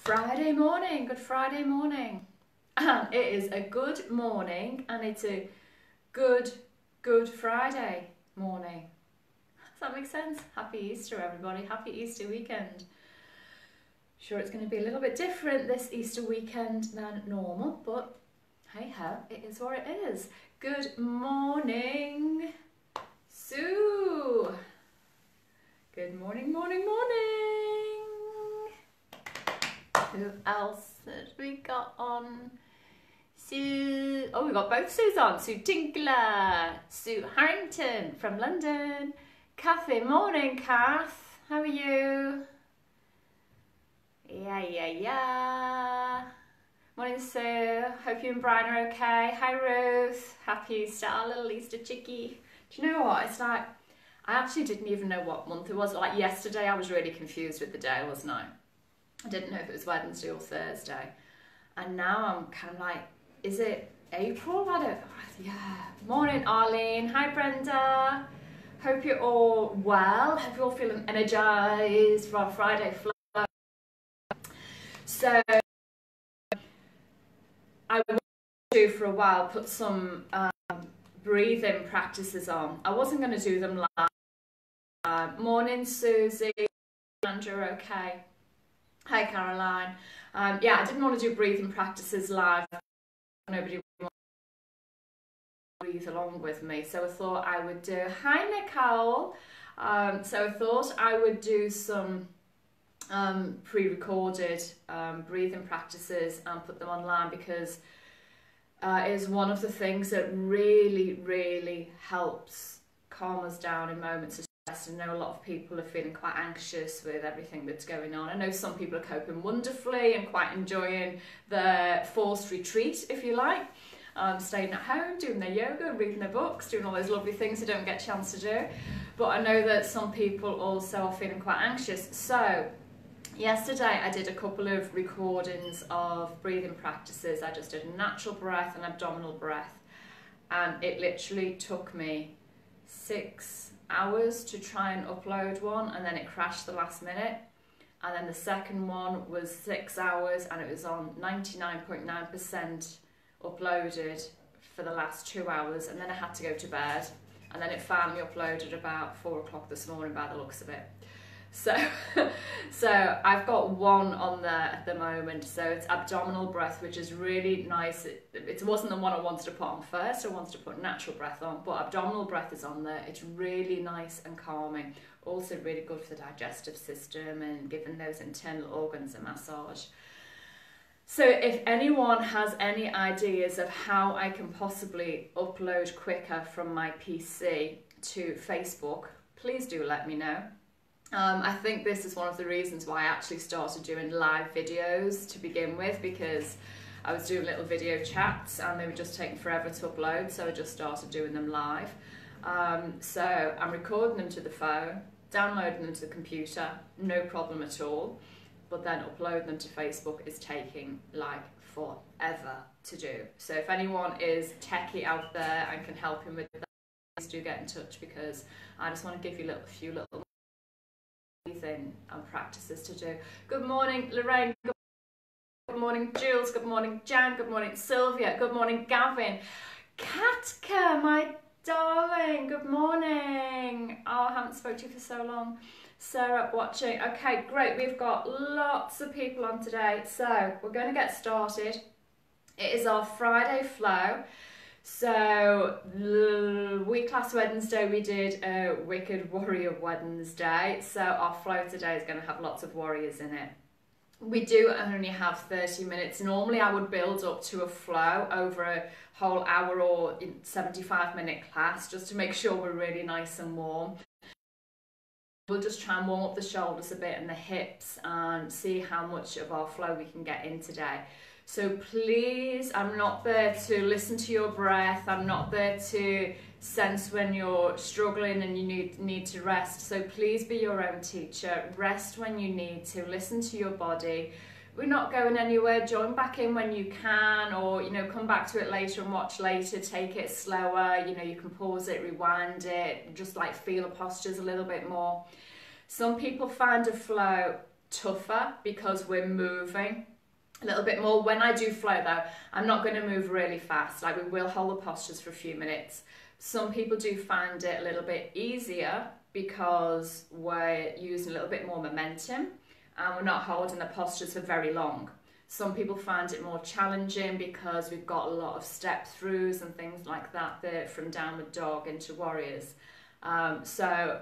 Friday morning, good Friday morning. And it is a good morning and it's a good Friday morning. Does that make sense? Happy Easter everybody, happy Easter weekend. Sure, it's going to be a little bit different this Easter weekend than normal, but hey ho, it is what it is. Good morning, Sue. Good morning, morning, morning. Who else have we got on? Sue, oh, we got both Sues on. Sue Tinkler, Sue Harrington from London. Kathy, morning Kath, how are you? Yeah. Morning Sue, hope you and Brian are okay. Hi Ruth, happy Easter, our little Easter chickie. Do you know what, it's like, I actually didn't even know what month it was. Like yesterday I was really confused with the day, wasn't I? I didn't know if it was Wednesday or Thursday. And now I'm kind of like, is it April? I don't, yeah. Morning Arlene, hi Brenda. Hope you're all well. Hope you're all feeling energized for our Friday flow. So, I wanted to for a while put some breathing practices on. I wasn't going to do them live. Morning Susie, Andrew, okay. Hi Caroline. Yeah, I didn't want to do breathing practices live. Nobody wanted to breathe along with me, so I thought I would do. Hi Nicole. So I thought I would do some pre-recorded breathing practices and put them online because it is one of the things that really helps calm us down in moments of stress. I know a lot of people are feeling quite anxious with everything that's going on. I know some people are coping wonderfully and quite enjoying the forced retreat, if you like. Staying at home, doing their yoga, reading their books, doing all those lovely things they don't get a chance to do. But I know that some people also are feeling quite anxious. So yesterday I did a couple of recordings of breathing practices. I just did a natural breath and abdominal breath. And it literally took me 6 hours to try and upload one, and then it crashed the last minute. And then the second one was 6 hours and it was on 99.9% uploaded for the last 2 hours, and then I had to go to bed, and then it finally uploaded about 4 o'clock this morning by the looks of it. So I've got one on there at the moment. So it's abdominal breath, which is really nice. It wasn't the one I wanted to put on first. I wanted to put natural breath on, but abdominal breath is on there. It's really nice and calming. Also really good for the digestive system and giving those internal organs a massage. So if anyone has any ideas of how I can possibly upload quicker from my PC to Facebook, please do let me know. I think this is one of the reasons why I actually started doing live videos to begin with, because I was doing little video chats and they were just taking forever to upload, so I just started doing them live. So I'm recording them to the phone, downloading them to the computer, no problem at all. But then uploading them to Facebook is taking like forever to do. So if anyone is techie out there and can help him with that, please do get in touch, because I just want to give you a few little breathing and practices to do. Good morning Lorraine, good morning Jules, good morning Jan, good morning Sylvia, good morning Gavin. Katka, my darling, good morning. Oh, I haven't spoken to you for so long. Sarah watching. Okay, great. We've got lots of people on today, so we're going to get started. It is our Friday flow. So week last Wednesday we did a Wicked Warrior Wednesday, so our flow today is going to have lots of warriors in it. We do only have 30 minutes. Normally I would build up to a flow over a whole hour or 75-minute class, just to make sure we're really nice and warm. We'll just try and warm up the shoulders a bit and the hips and see how much of our flow we can get in today. So please, I'm not there to listen to your breath. I'm not there to sense when you're struggling and you need to rest. So please be your own teacher. Rest when you need to. Listen to your body. We're not going anywhere. Join back in when you can, or come back to it later and watch later. Take it slower. You can pause it, rewind it, just like feel the postures a little bit more. Some people find a flow tougher because we're moving a little bit more. When I do flow though, I'm not going to move really fast. Like, we will hold the postures for a few minutes. Some people do find it a little bit easier because we're using a little bit more momentum and we're not holding the postures for very long. Some people find it more challenging because we've got a lot of step throughs and things like that, from downward dog into warriors. So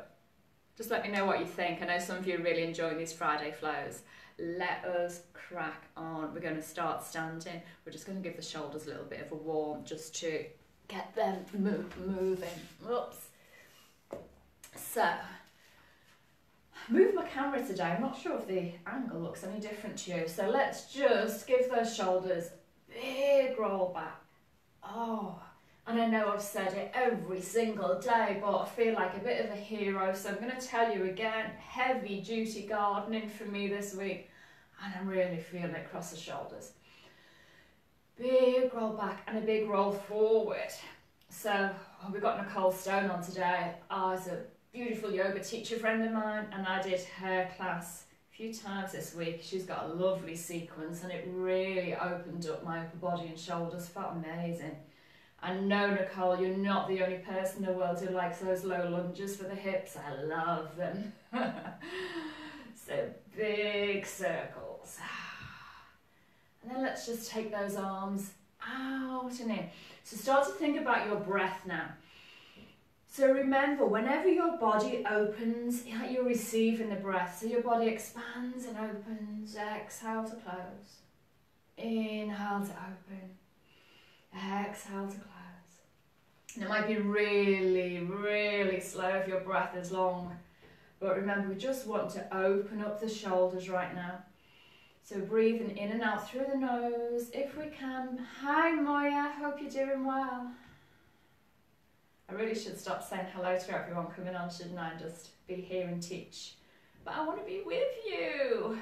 just let me know what you think. I know some of you are really enjoying these Friday flows. Let us crack on. We're going to start standing. We're just going to give the shoulders a little bit of a warm just to get them moving. Oops. So, move my camera today. I'm not sure if the angle looks any different to you. So let's just give those shoulders a big roll back. Oh, and I know I've said it every single day, but I feel like a bit of a hero. So I'm going to tell you again, heavy duty gardening for me this week. And I'm really feeling it across the shoulders. Big roll back and a big roll forward. So we've got Nicole Stone on today. Is a beautiful yoga teacher friend of mine, and I did her class a few times this week. She's got a lovely sequence and it really opened up my upper body and shoulders. Felt amazing. I know, Nicole, you're not the only person in the world who likes those low lunges for the hips. I love them. So big circles. And then let's just take those arms out and in. So start to think about your breath now. So remember, whenever your body opens, you're receiving the breath. So your body expands and opens. Exhale to close. Inhale to open. Exhale to close. And it might be really, really slow if your breath is long. But remember, we just want to open up the shoulders right now. So breathing in and out through the nose if we can. Hi Moya, hope you're doing well. I really should stop saying hello to everyone coming on, shouldn't I? Just be here and teach. But I want to be with you.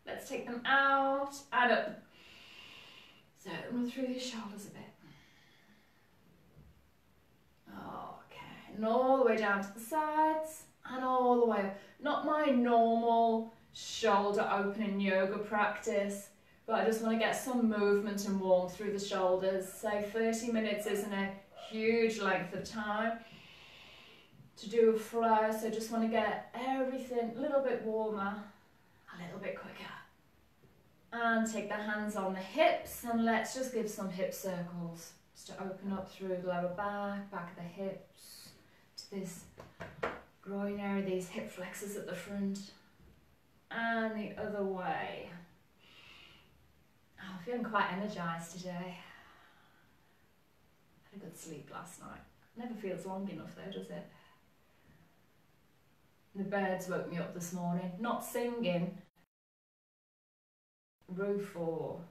Let's take them out and up. So run through these shoulders a bit. Okay, and all the way down to the sides and all the way up. Not my normal shoulder opening yoga practice, but I just want to get some movement and warmth through the shoulders. Say 30 minutes isn't a huge length of time to do a flow, so just want to get everything a little bit warmer, a little bit quicker. And take the hands on the hips and let's just give some hip circles just to open up through the lower back, back of the hips, to this groin area, these hip flexors at the front. And the other way. Oh, I'm feeling quite energised today. Had a good sleep last night. Never feels long enough though, does it? The birds woke me up this morning. Not singing. Roof or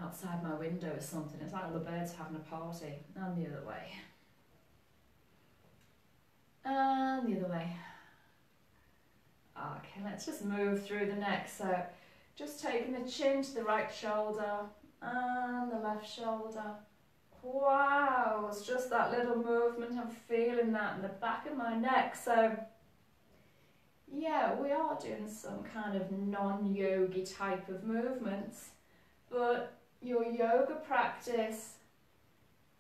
outside my window or something. It's like all the birds having a party. And the other way. And the other way. Okay, let's just move through the neck. So just taking the chin to the right shoulder and the left shoulder. Wow, it's just that little movement. I'm feeling that in the back of my neck. So yeah, we are doing some kind of non-yogi type of movements, but your yoga practice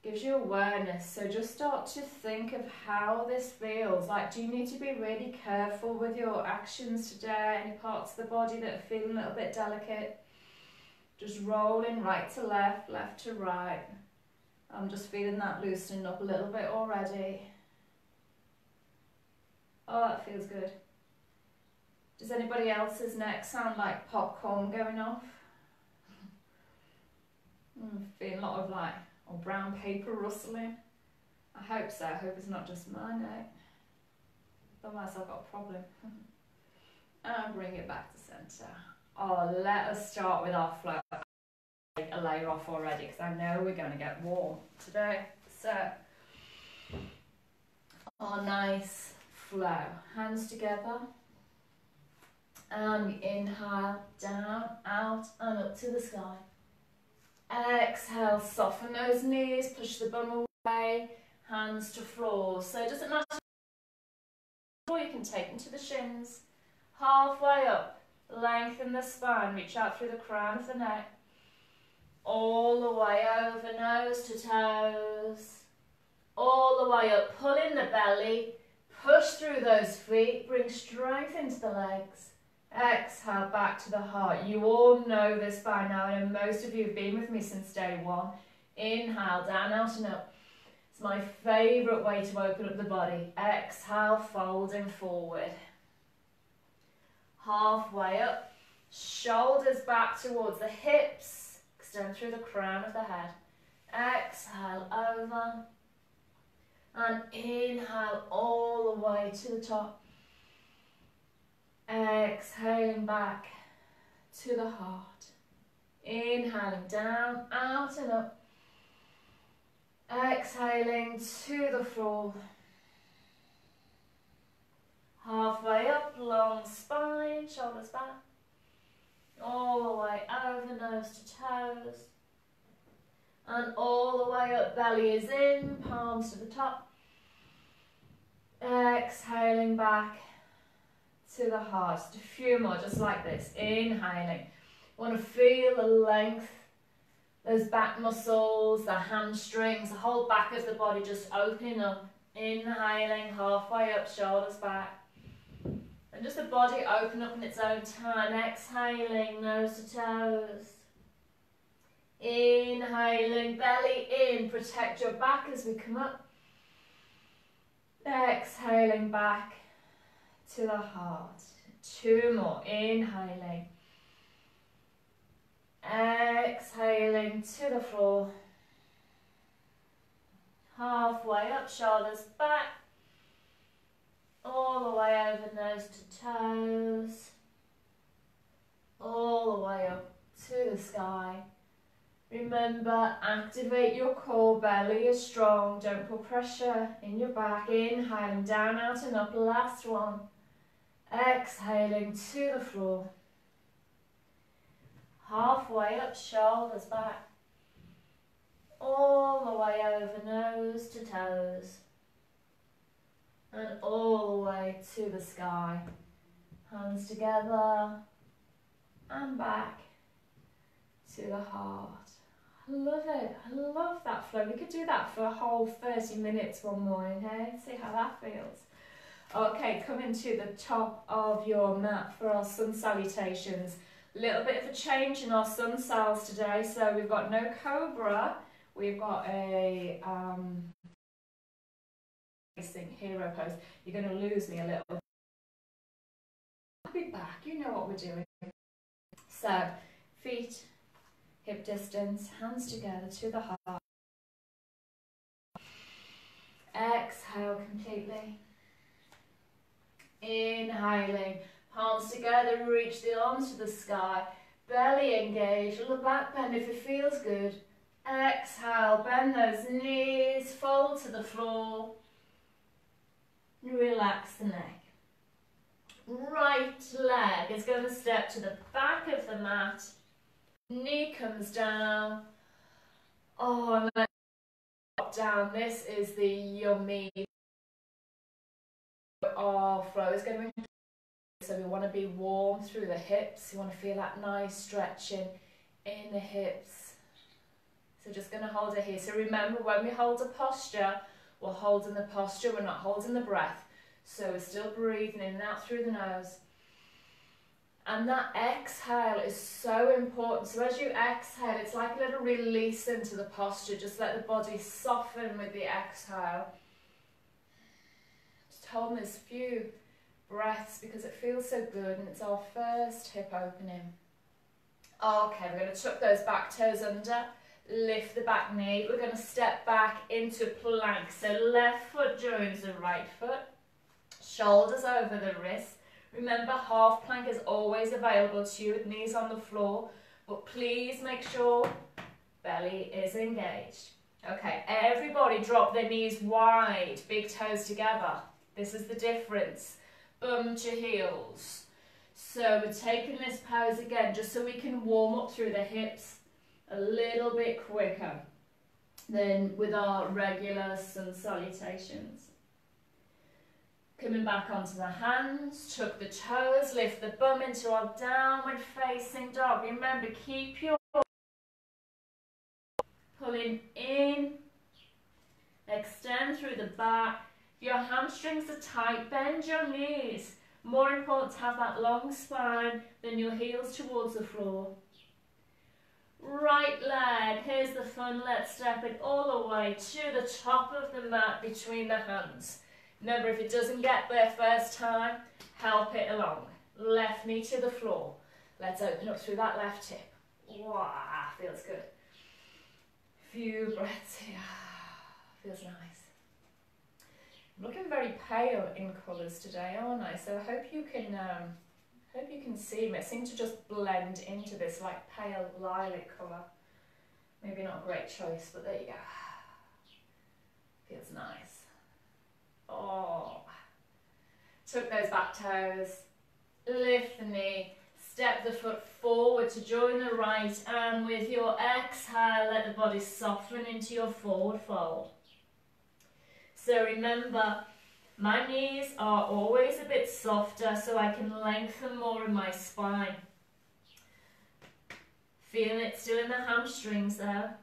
gives you awareness. So just start to think of how this feels. Like, do you need to be really careful with your actions today? Any parts of the body that are feeling a little bit delicate? Just rolling right to left, left to right. I'm just feeling that loosening up a little bit already. Oh, that feels good. Does anybody else's neck sound like popcorn going off? Feeling a lot of like, or brown paper rustling. I hope so. I hope it's not just my neck. Otherwise I've got a problem. And bring it back to centre. Oh, let us start with our flow. Take a layer off already because I know we're going to get warm today. So, our nice flow. Hands together. And we inhale, down, out and up to the sky. Exhale, soften those knees, push the bum away, hands to floor. So it doesn't matter, or you can take them to the shins, halfway up, Lengthen the spine, reach out through the crown of the neck. All the way over, nose to toes. All the way up, pull in the belly. Push through those feet, bring strength into the legs. Exhale back to the heart. You all know this by now, and most of you have been with me since day one. Inhale, down, out and up. It's my favourite way to open up the body. Exhale, folding forward. Halfway up, shoulders back towards the hips. Extend through the crown of the head. Exhale, over. And inhale all the way to the top. Exhaling back to the heart. Inhaling down, out and up. Exhaling to the floor. Halfway up, long spine, shoulders back. All the way over, nose to toes. And all the way up, belly is in, palms to the top. Exhaling back to the heart. Just a few more, just like this. Inhaling. Want to feel the length, those back muscles, the hamstrings, the whole back of the body just opening up. Inhaling, halfway up, shoulders back. And just the body open up in its own time. Exhaling, nose to toes. Inhaling, belly in, protect your back as we come up. Exhaling back to the heart. Two more, inhaling. Exhaling to the floor. Halfway up, shoulders back. All the way over, nose to toes. All the way up to the sky. Remember, activate your core, belly is strong, don't put pressure in your back. Inhaling, down, out and up, last one. Exhaling to the floor. Halfway up, shoulders back. All the way over, nose to toes. And all the way to the sky. Hands together and back to the heart. I love it. I love that flow. We could do that for a whole 30 minutes one morning, hey? See how that feels. Okay, coming to the top of your mat for our sun salutations. A little bit of a change in our sun sals today. So we've got no cobra. We've got a hero pose. You're going to lose me a little bit. I'll be back. You know what we're doing. So, feet hip distance, hands together to the heart. Exhale completely. Inhaling, palms together, reach the arms to the sky. Belly engaged, little back bend if it feels good. Exhale, bend those knees, fold to the floor. Relax the neck. Right leg is going to step to the back of the mat. Knee comes down. Oh, and then drop down. This is the yummy. Our flow is going to be. So we want to be warm through the hips. You want to feel that nice stretching in the hips. So just going to hold it here. So remember, when we hold a posture, we're holding the posture. We're not holding the breath. So we're still breathing in and out through the nose. And that exhale is so important. So as you exhale, it's like a little release into the posture. Just let the body soften with the exhale. Just holding this few breaths because it feels so good, and it's our first hip opening. Okay, we're going to tuck those back toes under, lift the back knee. We're going to step back into plank. So left foot joins the right foot, shoulders over the wrists. Remember, half plank is always available to you with knees on the floor, but please make sure belly is engaged. Okay, everybody drop their knees wide, big toes together. This is the difference. Bum to heels. So we're taking this pose again just so we can warm up through the hips a little bit quicker than with our regular sun salutations. Coming back onto the hands, tuck the toes, lift the bum into our downward facing dog. Remember, keep your pulling in, extend through the back. If your hamstrings are tight, bend your knees. More important to have that long spine than your heels towards the floor. Right leg, here's the fun, let's step it all the way to the top of the mat between the hands. Remember, if it doesn't get there first time, help it along. Left knee to the floor. Let's open up through that left hip. Wow, feels good. Few breaths here. Feels nice. I'm looking very pale in colours today, aren't I? So I hope you can see me. I seem to just blend into this like pale lilac colour. Maybe not a great choice, but there you go. Feels nice. Oh, tuck those back toes, lift the knee, step the foot forward to join the right, and with your exhale, let the body soften into your forward fold. So remember, my knees are always a bit softer so I can lengthen more in my spine. Feeling it still in the hamstrings there.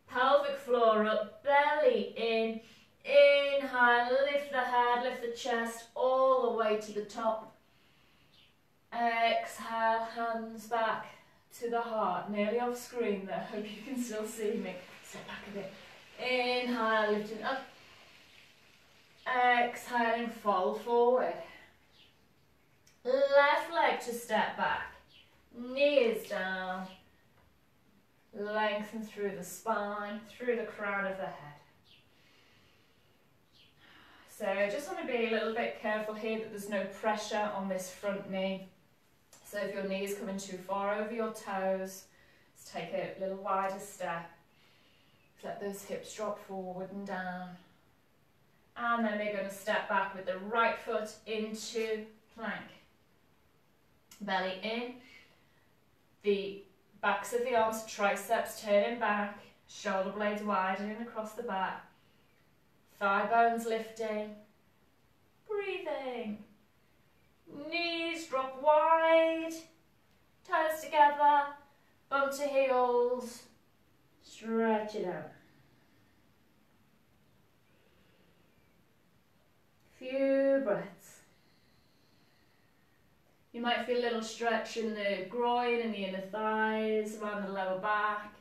Pelvic floor up, belly in. Inhale, lift the head, lift the chest all the way to the top. Exhale, hands back to the heart. Nearly off screen there, hope you can still see me. Step back a bit. Inhale, lifting up. Exhaling, fold forward. Left leg to step back. Knees down. Lengthen through the spine, through the crown of the head. So I just want to be a little bit careful here that there's no pressure on this front knee. So if your knee is coming too far over your toes, let's take a little wider step. Let those hips drop forward and down. And then we're going to step back with the right foot into plank. Belly in. The backs of the arms, triceps turning back. Shoulder blades widening across the back. Thigh bones lifting, breathing, knees drop wide, toes together, bum to heels, stretch it out. Few breaths. You might feel a little stretch in the groin and the inner thighs, around the lower back,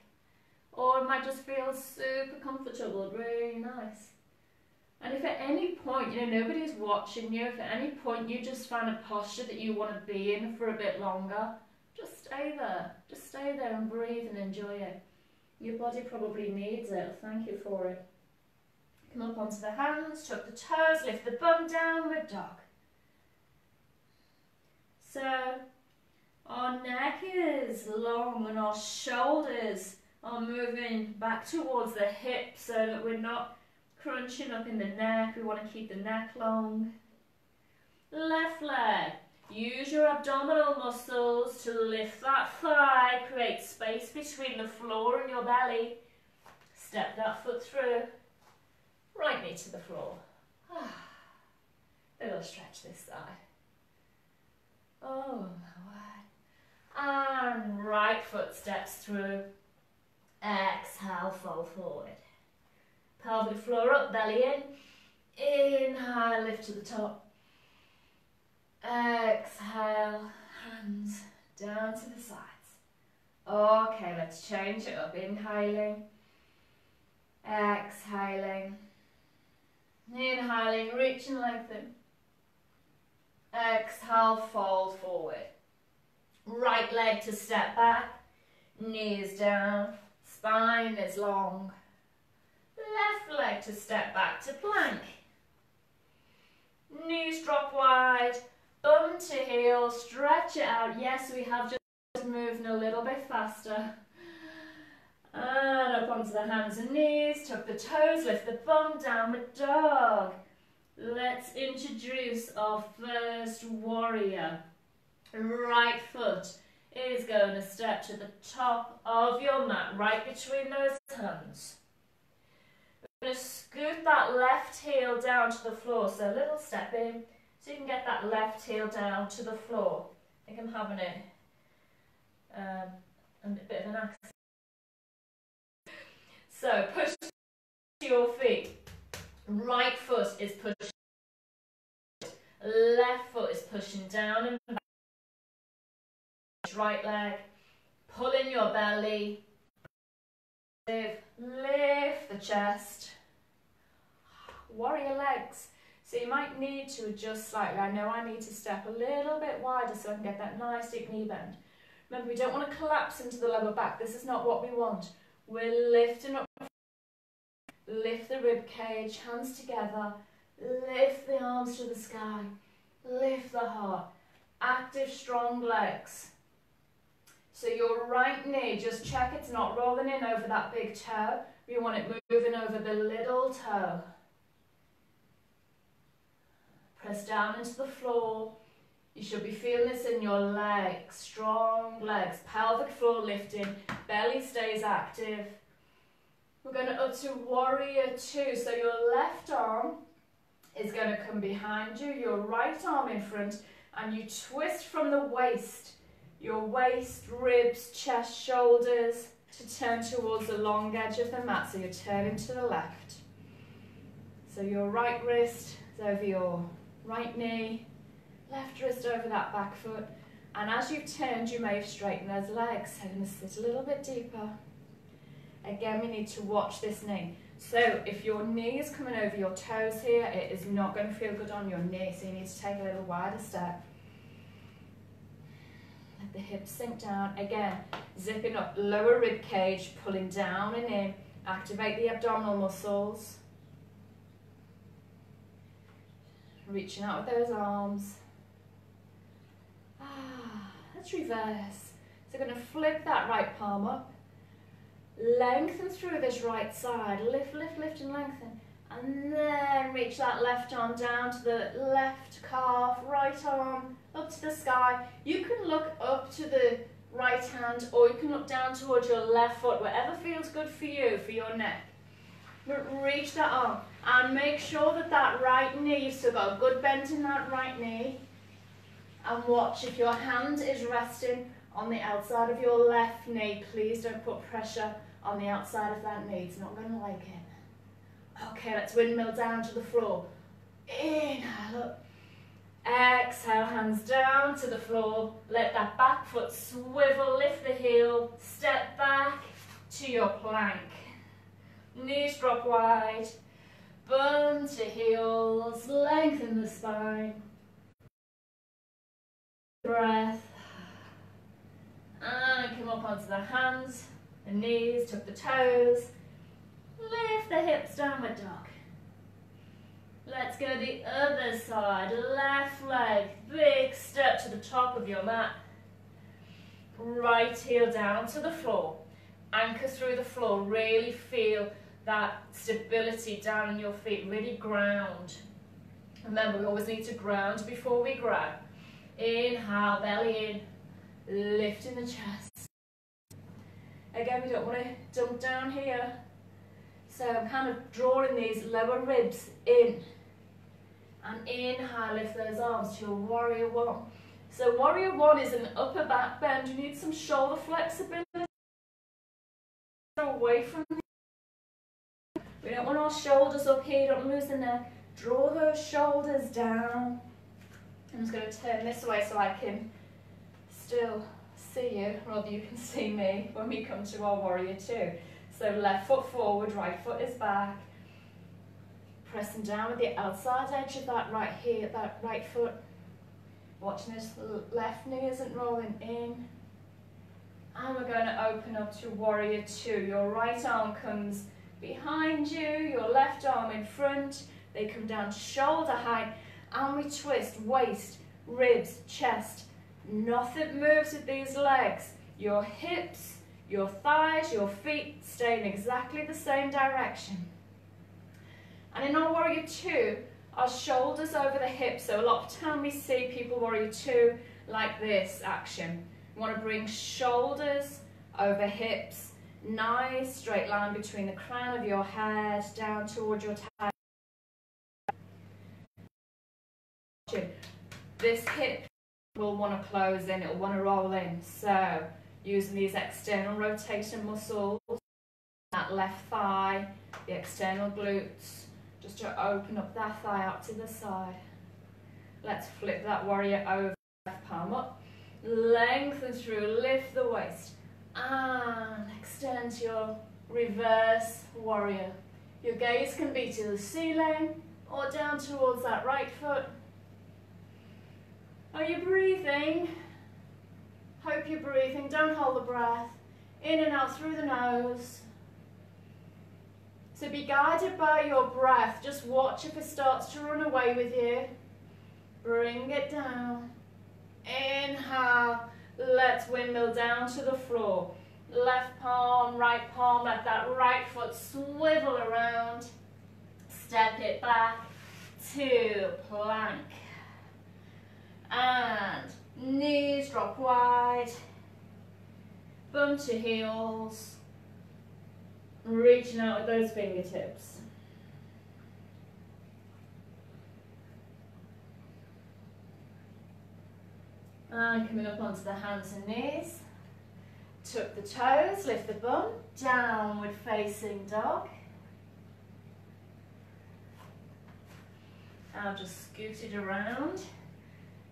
or it might just feel super comfortable, really nice. And if at any point, nobody's watching you, if at any point you just find a posture that you want to be in for a bit longer, just stay there. Just stay there and breathe and enjoy it. Your body probably needs it. Thank you for it. Come up onto the hands, tuck the toes, lift the bum, downward dog. So, our neck is long and our shoulders are moving back towards the hips so that we're not crunching up in the neck. We want to keep the neck long. Left leg. Use your abdominal muscles to lift that thigh. Create space between the floor and your belly. Step that foot through. Right knee to the floor. A little stretch this side. Oh my word. And right foot steps through. Exhale, fold forward. Pelvic floor up, belly in. Inhale, lift to the top. Exhale, hands down to the sides. Okay, let's change it up. Inhaling. Exhaling. Inhaling, reach and lengthen. Exhale, fold forward. Right leg to step back. Knees down. Spine is long. Left leg to step back to plank. Knees drop wide, bum to heel, stretch it out. Yes, we have just moved a little bit faster. And up onto the hands and knees, tuck the toes, lift the bum, downward dog. Let's introduce our first warrior. Right foot is going to step to the top of your mat, right between those hands. going to scoot that left heel down to the floor, so a little step in, so you can get that left heel down to the floor. I think I'm having a bit of an accent. So push to your feet. Right foot is pushing, left foot is pushing down and back. Right leg, pull in your belly, lift the chest, warrior legs. So you might need to adjust slightly. I know I need to step a little bit wider so I can get that nice deep knee bend. Remember, we don't want to collapse into the lower back. This is not what we want. We're lifting up, lift the rib cage, hands together, lift the arms to the sky, lift the heart. Active, strong legs. So your right knee, just check it's not rolling in over that big toe. We want it moving over the little toe. Press down into the floor. You should be feeling this in your legs, strong legs, pelvic floor lifting, belly stays active. We're going to up to warrior two. So your left arm is going to come behind you, your right arm in front, and you twist from the waist. Your waist, ribs, chest, shoulders to turn towards the long edge of the mat. So you're turning to the left. So your right wrist is over your right knee, left wrist over that back foot. And as you've turned, you may have straightened those legs. So I'm going to sit a little bit deeper. Again, we need to watch this knee. So if your knee is coming over your toes here, it is not going to feel good on your knee. So you need to take a little wider step. Let the hips sink down. Again, zipping up, lower rib cage, pulling down and in. Activate the abdominal muscles. Reaching out with those arms. Let's reverse. So we're going to flip that right palm up. Lengthen through this right side. Lift, lift, lift and lengthen. And then reach that left arm down to the left calf, right arm up to the sky. You can look up to the right hand or you can look down towards your left foot, whatever feels good for you, for your neck. But reach that arm and make sure that that right knee, you've still got a good bend in that right knee. And watch if your hand is resting on the outside of your left knee. Please don't put pressure on the outside of that knee. It's not going to like it. Okay, let's windmill down to the floor. Inhale up. Exhale, hands down to the floor. Let that back foot swivel, lift the heel, step back to your plank. Knees drop wide, bum to heels, lengthen the spine. Breath. And come up onto the hands, the knees, tuck the toes. Lift the hips, downward dog. Let's go the other side. Left leg, big step to the top of your mat. Right heel down to the floor. Anchor through the floor. Really feel that stability down in your feet. Really ground. Remember, we always need to ground before we grab. Inhale, belly in. Lifting the chest. Again, we don't want to dump down here. So I'm kind of drawing these lower ribs in. And inhale, lift those arms to your warrior one. So warrior one is an upper back bend. You need some shoulder flexibility. Away from the... We don't want our shoulders up here, don't lose the neck. Draw those shoulders down. I'm just going to turn this way so I can still see you, rather you can see me when we come to our warrior two. So left foot forward, right foot is back. Pressing down with the outside edge of that right heel, that right foot. Watching this left knee isn't rolling in. And we're going to open up to warrior two. Your right arm comes behind you, your left arm in front. They come down shoulder height. And we twist waist, ribs, chest. Nothing moves with these legs. Your hips, your thighs, your feet stay in exactly the same direction. And in our warrior two, our shoulders over the hips. So a lot of time we see people warrior two like this action. We want to bring shoulders over hips, Nice straight line between the crown of your head down towards your tail. This hip will want to close in, it will want to roll in. So using these external rotation muscles, that left thigh, the external glutes, just to open up that thigh out to the side. Let's flip that warrior over, left palm up, lengthen through, lift the waist, and extend to your reverse warrior. Your gaze can be to the ceiling or down towards that right foot. Are you breathing? Hope you're breathing. Don't hold the breath. In and out through the nose. So be guided by your breath. Just watch if it starts to run away with you. Bring it down. Inhale. Let's windmill down to the floor. Left palm, let that right foot swivel around. Step it back to plank. And knees drop wide. Bum to heels. Reaching out with those fingertips. And coming up onto the hands and knees. Tuck the toes, lift the bum, downward facing dog. I'll just scoot it around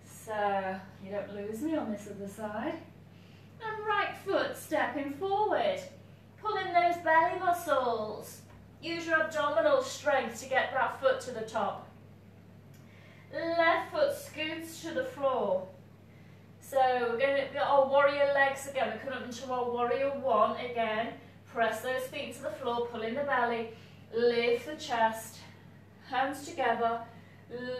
so you don't lose me on this other side. And right foot stepping forward. Pull in those belly muscles. Use your abdominal strength to get that foot to the top. Left foot scoots to the floor. So we're going to get our warrior legs again. We're coming up into our warrior one again. Press those feet to the floor, pull in the belly, lift the chest, hands together,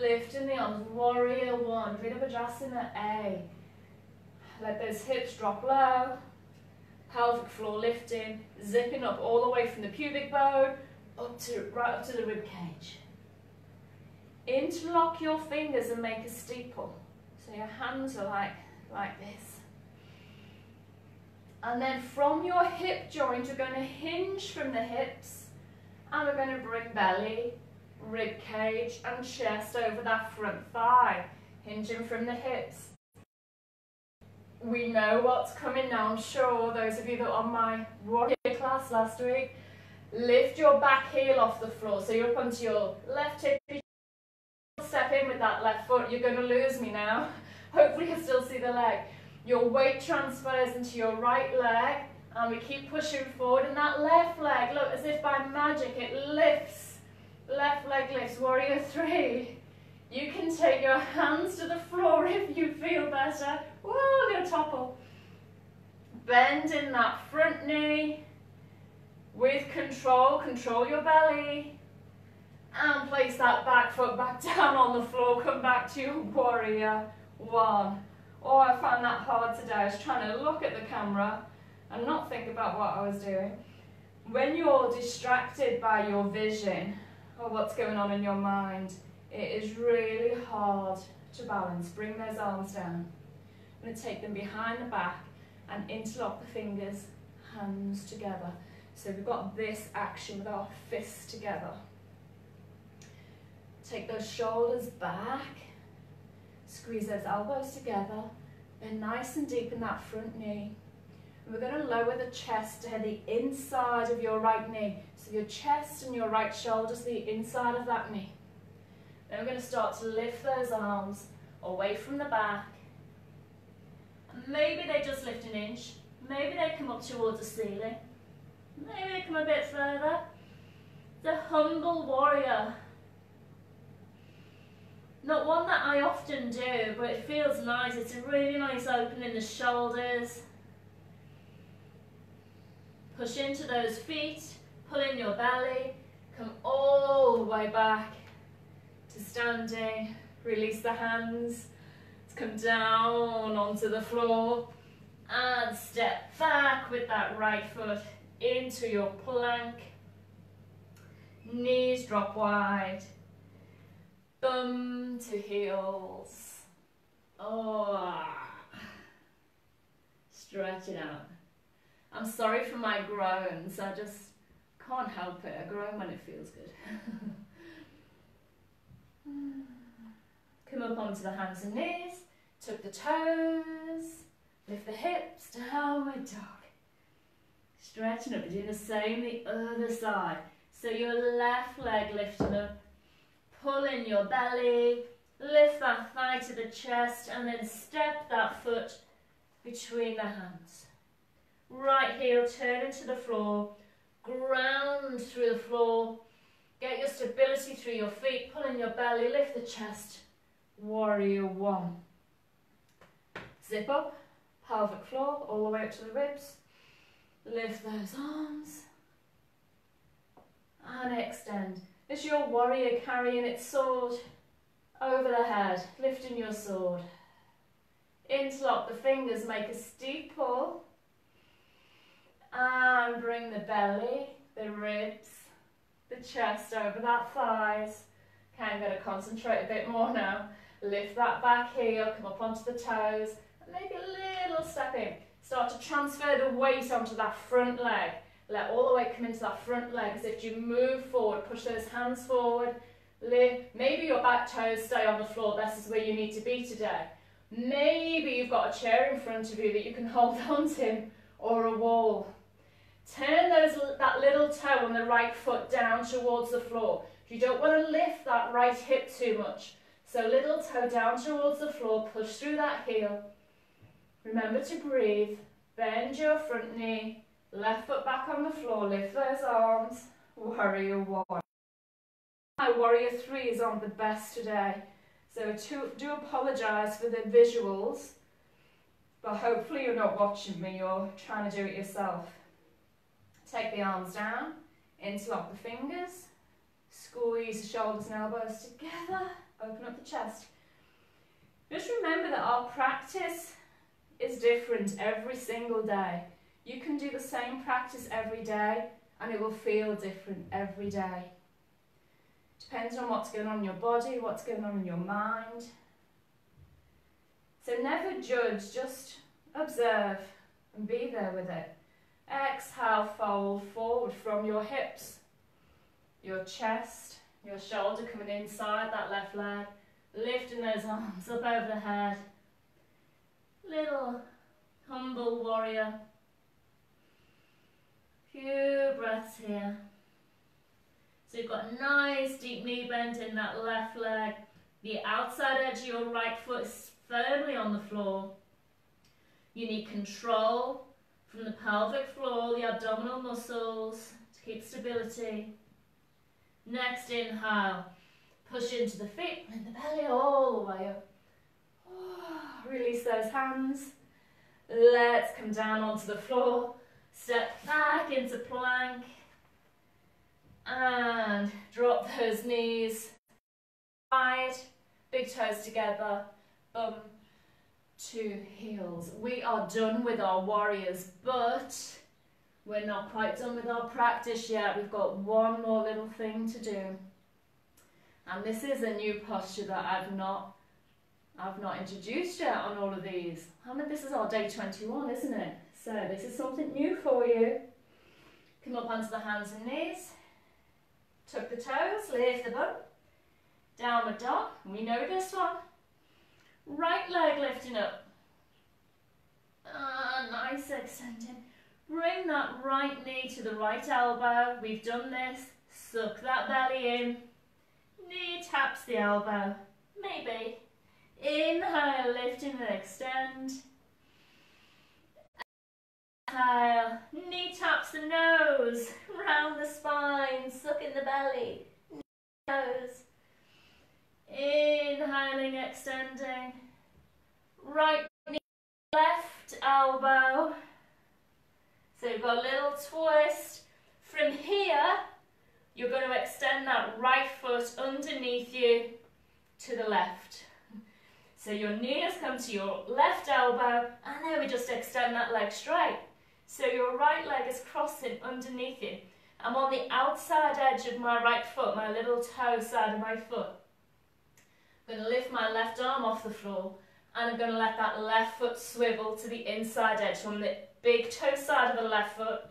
lifting the arms. Warrior one, Virabhadrasana A. Let those hips drop low, pelvic floor lifting, zipping up all the way from the pubic bone right up to the rib cage. Interlock your fingers and make a steeple. So your hands are like this. And then from your hip joint, you're going to hinge from the hips, and we're going to bring belly, rib cage and chest over that front thigh, hinging from the hips. We know what's coming now, I'm sure, those of you that were on my warrior class last week. Lift your back heel off the floor, so you're up onto your left hip. Step in with that left foot. You're going to lose me now. Hopefully you still see the leg. Your weight transfers into your right leg, and we keep pushing forward. And that left leg, look, as if by magic, it lifts. Left leg lifts. Warrior three. You can take your hands to the floor if you feel better. Whoa, I'm going to topple. Bend in that front knee. With control, control your belly. And place that back foot back down on the floor. Come back to your warrior one. Oh, I found that hard today. I was trying to look at the camera and not think about what I was doing. When you're distracted by your vision or what's going on in your mind, it is really hard to balance. Bring those arms down. I'm going to take them behind the back and interlock the fingers, hands together. So we've got this action with our fists together. Take those shoulders back, squeeze those elbows together, bend nice and deep in that front knee. And we're going to lower the chest to the inside of your right knee. So your chest and your right shoulder to the inside of that knee. Then we're going to start to lift those arms away from the back. And maybe they just lift an inch. Maybe they come up towards the ceiling. Maybe they come a bit further. The humble warrior. Not one that I often do, but it feels nice. It's a really nice open in the shoulders. Push into those feet, pull in your belly, come all the way back to standing. Release the hands, come down onto the floor and step back with that right foot into your plank. Knees drop wide. Bum to heels. Oh, stretch it out. I'm sorry for my groans, I just can't help it. I groan when it feels good. Come up onto the hands and knees, tuck the toes, lift the hips, downward dog. Stretching up, doing the same the other side. So your left leg lifting up, pull in your belly, lift that thigh to the chest, and then step that foot between the hands. Right heel turn into the floor, ground through the floor, get your stability through your feet, pull in your belly, lift the chest, warrior one. Zip up, pelvic floor, all the way up to the ribs, lift those arms, and extend. It's your warrior carrying its sword over the head, lifting your sword. Interlock the fingers, make a steep pull, and bring the belly, the ribs, the chest over that thighs. Okay, I'm going to concentrate a bit more now. Lift that back heel, come up onto the toes, and maybe a little step in. Start to transfer the weight onto that front leg. Let all the weight come into that front leg as if you move forward. Push those hands forward. Lift. Maybe your back toes stay on the floor. This is where you need to be today. Maybe you've got a chair in front of you that you can hold on to, or a wall. Turn that little toe on the right foot down towards the floor. You don't want to lift that right hip too much. So little toe down towards the floor, push through that heel. Remember to breathe. Bend your front knee. Left foot back on the floor, lift those arms. Warrior one. My warrior threes aren't the best today. So do apologise for the visuals. But hopefully you're not watching me, you're trying to do it yourself. Take the arms down, interlock the fingers, squeeze the shoulders and elbows together, open up the chest. Just remember that our practice is different every single day. You can do the same practice every day and it will feel different every day. Depends on what's going on in your body, what's going on in your mind. So never judge, just observe and be there with it. Exhale, fold forward from your hips, your chest, your shoulder coming inside that left leg, lifting those arms up over the head. Little humble warrior. Few breaths here. So you've got a nice deep knee bend in that left leg. The outside edge of your right foot is firmly on the floor. You need control from the pelvic floor, the abdominal muscles to keep stability. Next inhale, push into the feet and the belly all the way up. Release those hands. Let's come down onto the floor. Step back into plank. And drop those knees wide, big toes together, bum to heels. We are done with our warriors, but we're not quite done with our practice yet. We've got one more little thing to do. And this is a new posture that I've not introduced yet on all of these. This is our day 21, isn't it? So this is something new for you. Come up onto the hands and knees. Tuck the toes, lift the bum. Downward dog. We know this one. Right leg lifting up. Nice extending. Bring that right knee to the right elbow. We've done this. Suck that belly in. Knee taps the elbow. Maybe. Inhale, lifting and extend. Exhale, knee taps the nose, round the spine, suck in the belly, nose. Inhaling, extending. Right knee, left elbow. So you've got a little twist. From here, you're going to extend that right foot underneath you to the left. So your knee has come to your left elbow, and then we just extend that leg straight. So your right leg is crossing underneath you. I'm on the outside edge of my right foot, my little toe side of my foot. I'm going to lift my left arm off the floor. And I'm going to let that left foot swivel to the inside edge from the big toe side of the left foot,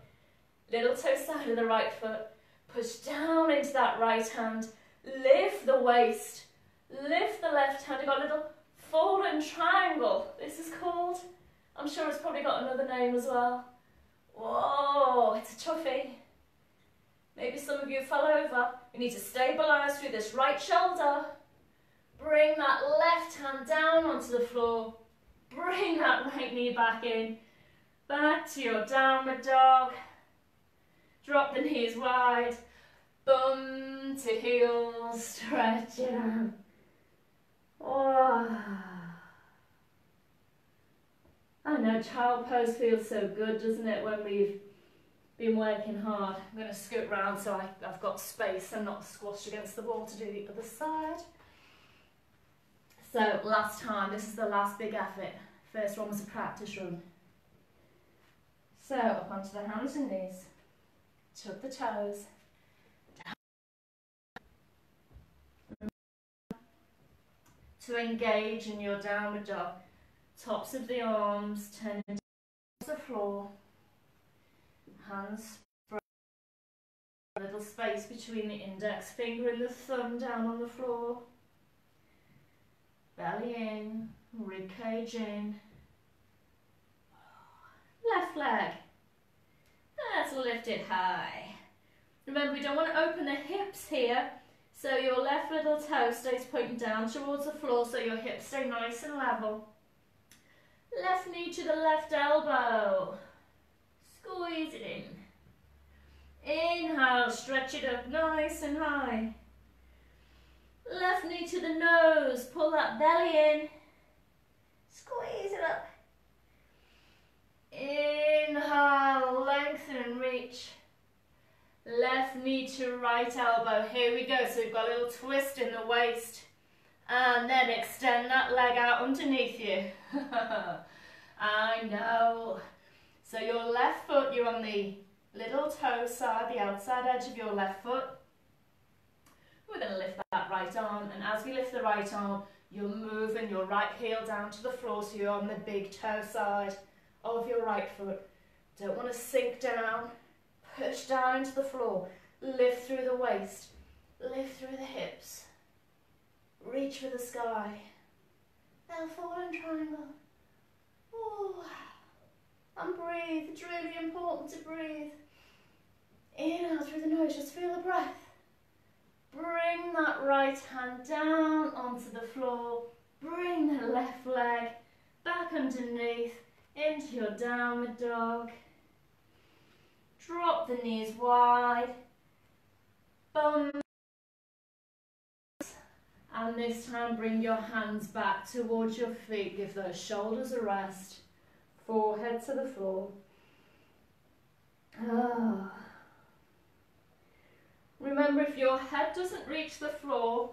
little toe side of the right foot. Push down into that right hand, lift the waist, lift the left hand. You've got a little fallen triangle, this is called. I'm sure it's probably got another name as well. Whoa, it's a toughie. Maybe some of you fell over. You need to stabilise through this right shoulder. Bring that left hand down onto the floor. Bring that right knee back in. Back to your downward dog. Drop the knees wide. Bum to heel. Stretch it out. Oh. I know child pose feels so good, doesn't it, when we've been working hard. I'm going to scoot round so I've got space and not squashed against the wall to do the other side. So last time, this is the last big effort. First one was a practice run. So up onto the hands and knees. Tuck the toes. To engage in your downward dog. Tops of the arms turn into the floor. Hands spread. A little space between the index finger and the thumb down on the floor. Belly in, rib cage in. Left leg. Let's lift it high. Remember, we don't want to open the hips here, so your left little toe stays pointing down towards the floor so your hips stay nice and level. Left knee to the left elbow. Squeeze it in. Inhale, stretch it up nice and high. Left knee to the nose, pull that belly in. Squeeze it up. Inhale, lengthen and reach. Left knee to right elbow. Here we go. So we've got a little twist in the waist. And then extend that leg out underneath you. I know. So your left foot, you're on the little toe side, the outside edge of your left foot. We're going to lift that right arm, and as we lift the right arm, you're moving your right heel down to the floor, so you're on the big toe side of your right foot. Don't want to sink down, push down into the floor, lift through the waist, lift through the hips, reach for the sky, little fallen triangle. Ooh. And breathe, it's really important to breathe. Inhale through the nose, just feel the breath. Bring that right hand down onto the floor. Bring the left leg back underneath into your downward dog. Drop the knees wide. Bum. And this time bring your hands back towards your feet. Give those shoulders a rest. Forehead to the floor. Ah. Remember, if your head doesn't reach the floor,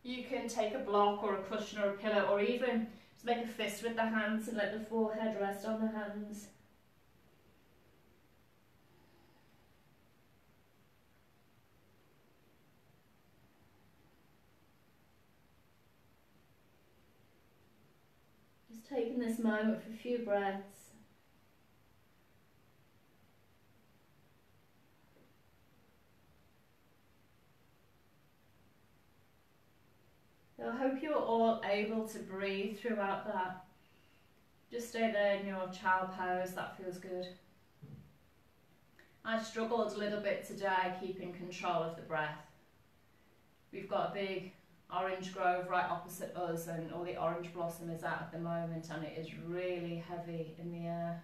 you can take a block or a cushion or a pillow, or even just make a fist with the hands and let the forehead rest on the hands. Just taking this moment for a few breaths. I hope you're all able to breathe throughout that. Just stay there in your child pose, that feels good. I struggled a little bit today keeping control of the breath. We've got a big orange grove right opposite us, and all the orange blossom is out at the moment, and it is really heavy in the air.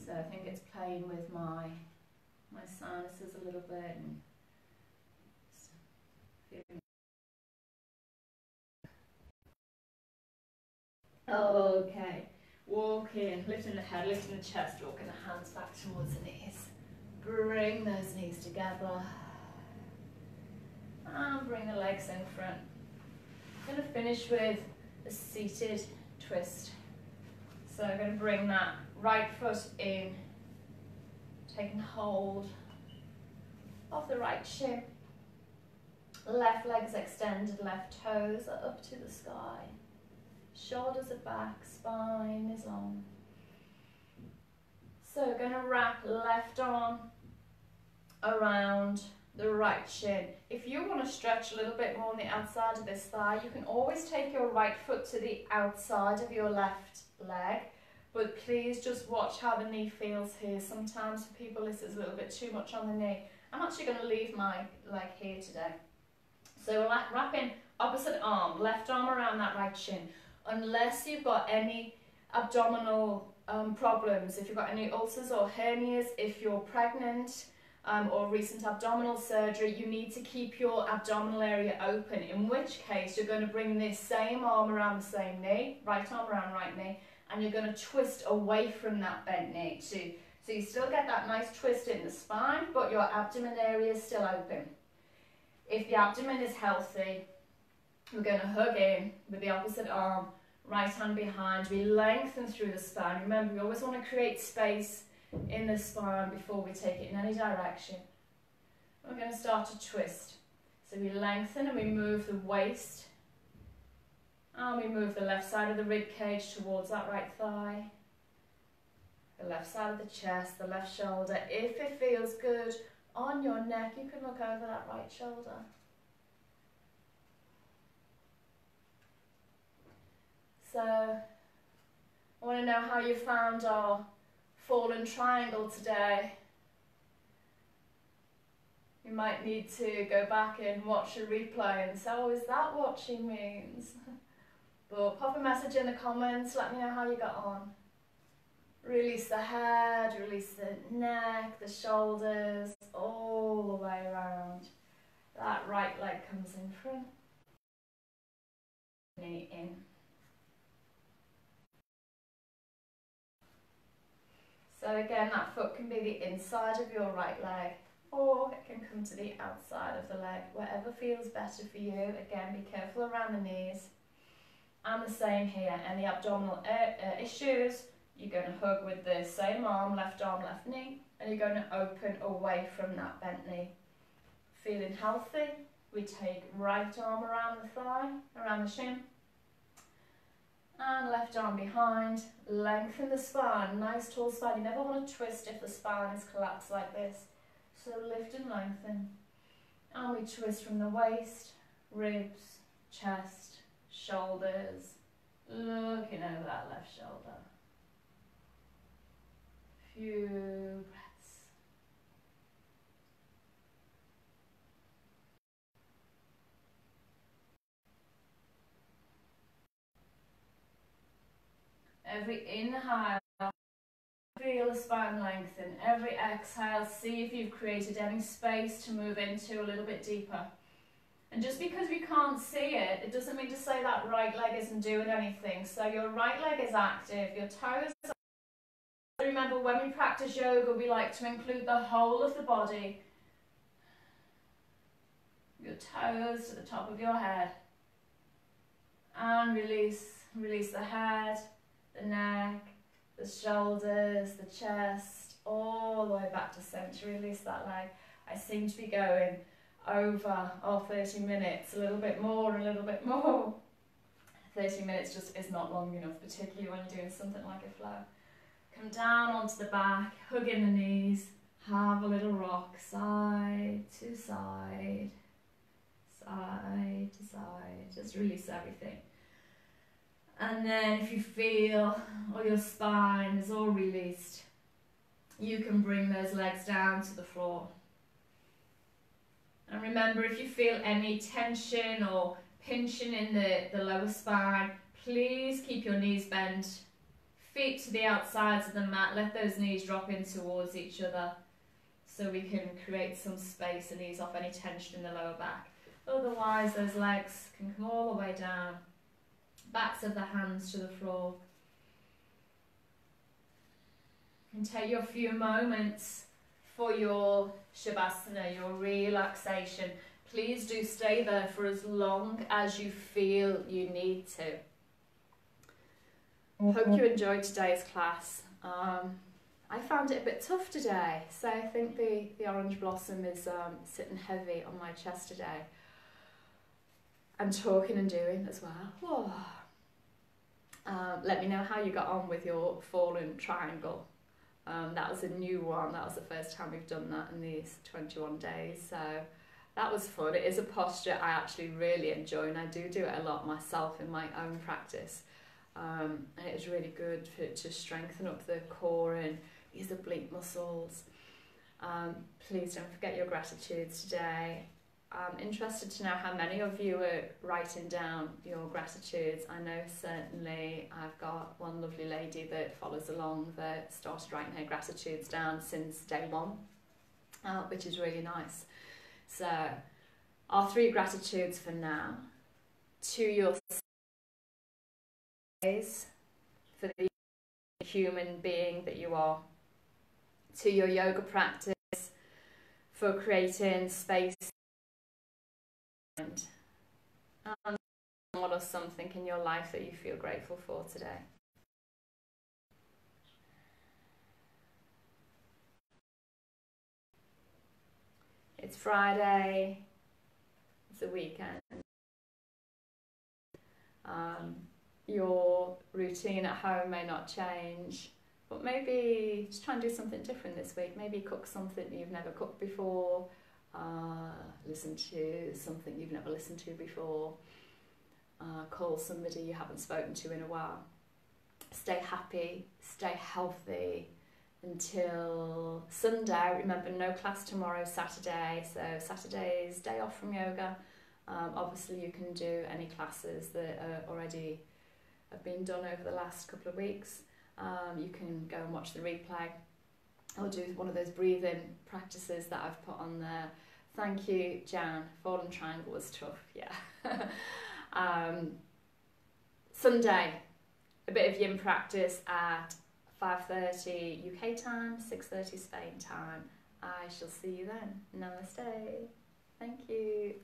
So I think it's playing with my sinuses a little bit. And okay, walking, lifting the head, lifting the chest, walking the hands back towards the knees. Bring those knees together. And bring the legs in front. I'm going to finish with a seated twist. So I'm going to bring that right foot in, taking hold of the right shin. Left leg's extended, left toes are up to the sky. Shoulders are back, spine is long. So we're going to wrap left arm around the right shin. If you want to stretch a little bit more on the outside of this thigh, you can always take your right foot to the outside of your left leg, but please just watch how the knee feels here. Sometimes for people this is a little bit too much on the knee. I'm actually going to leave my leg here today. So we're wrapping opposite arm, left arm around that right shin. Unless you've got any abdominal problems, if you've got any ulcers or hernias, if you're pregnant, or recent abdominal surgery, you need to keep your abdominal area open, in which case you're going to bring this same arm around the same knee, right arm around right knee, and you're going to twist away from that bent knee too. So you still get that nice twist in the spine, but your abdomen area is still open. If the abdomen is healthy, we're going to hug in with the opposite arm, right hand behind. We lengthen through the spine. Remember, we always want to create space in the spine before we take it in any direction. We're going to start to twist. So we lengthen and we move the waist, and we move the left side of the rib cage towards that right thigh, the left side of the chest, the left shoulder. If it feels good on your neck, you can look over that right shoulder. So I want to know how you found our fallen triangle today. You might need to go back and watch a replay and say, oh, is that what she means? But pop a message in the comments, let me know how you got on. Release the head, release the neck, the shoulders, all the way around. That right leg comes in front, knee in. So again, that foot can be the inside of your right leg, or it can come to the outside of the leg, whatever feels better for you. Again, be careful around the knees. And the same here, any abdominal issues, you're going to hug with the same arm, left knee, and you're going to open away from that bent knee. Feeling healthy, we take right arm around the thigh, around the shin, and left arm behind. Lengthen the spine, nice tall spine. You never want to twist if the spine is collapsed like this. So lift and lengthen. And we twist from the waist, ribs, chest, shoulders, looking over that left shoulder. Few breaths. Every inhale, feel the spine lengthen. Every exhale, see if you've created any space to move into a little bit deeper. And just because we can't see it, it doesn't mean to say that right leg isn't doing anything. So your right leg is active, your toes are. Remember, when we practice yoga, we like to include the whole of the body. Your toes to the top of your head. And release the head, the neck, the shoulders, the chest, all the way back to center. Release that leg. I seem to be going over our 30 minutes, a little bit more, a little bit more. 30 minutes just is not long enough, particularly when you're doing something like a flow. Come down onto the back, hug in the knees, have a little rock, side to side, side to side. Just release everything. And then if you feel all your spine is all released, you can bring those legs down to the floor. And remember, if you feel any tension or pinching in the lower spine, please keep your knees bent. Feet to the outsides of the mat, let those knees drop in towards each other so we can create some space and ease off any tension in the lower back. Otherwise, those legs can come all the way down. Backs of the hands to the floor. And take your few moments for your Shavasana, your relaxation. Please do stay there for as long as you feel you need to. Hope you enjoyed today's class. I found it a bit tough today, so I think the orange blossom is sitting heavy on my chest today. and talking and doing as well. Whoa. Let me know how you got on with your fallen triangle. That was a new one. That was the first time we've done that in these 21 days. So that was fun. It is a posture I actually really enjoy, and I do it a lot myself in my own practice. And it was really good to strengthen up the core and use the oblique muscles. Please don't forget your gratitudes today. I'm interested to know how many of you are writing down your gratitudes. I know certainly I've got one lovely lady that follows along that started writing her gratitudes down since day one, which is really nice. So our 3 gratitudes for now: to your days, for the human being that you are; to your yoga practice, for creating space; and what is something in your life that you feel grateful for today? It's Friday, it's a weekend. Your routine at home may not change, but maybe just try and do something different this week. Maybe cook something you've never cooked before, listen to something you've never listened to before, call somebody you haven't spoken to in a while. Stay happy, stay healthy until Sunday. Remember, no class tomorrow, Saturday, so Saturday's day off from yoga. Obviously you can do any classes that are already have been done over the last couple of weeks. You can go and watch the replay or do one of those breathing practices that I've put on there. Thank you, Jan. Fallen triangle was tough, yeah. Sunday, a bit of yin practice at 5:30 UK time, 6:30 Spain time. I shall see you then. Namaste. Thank you.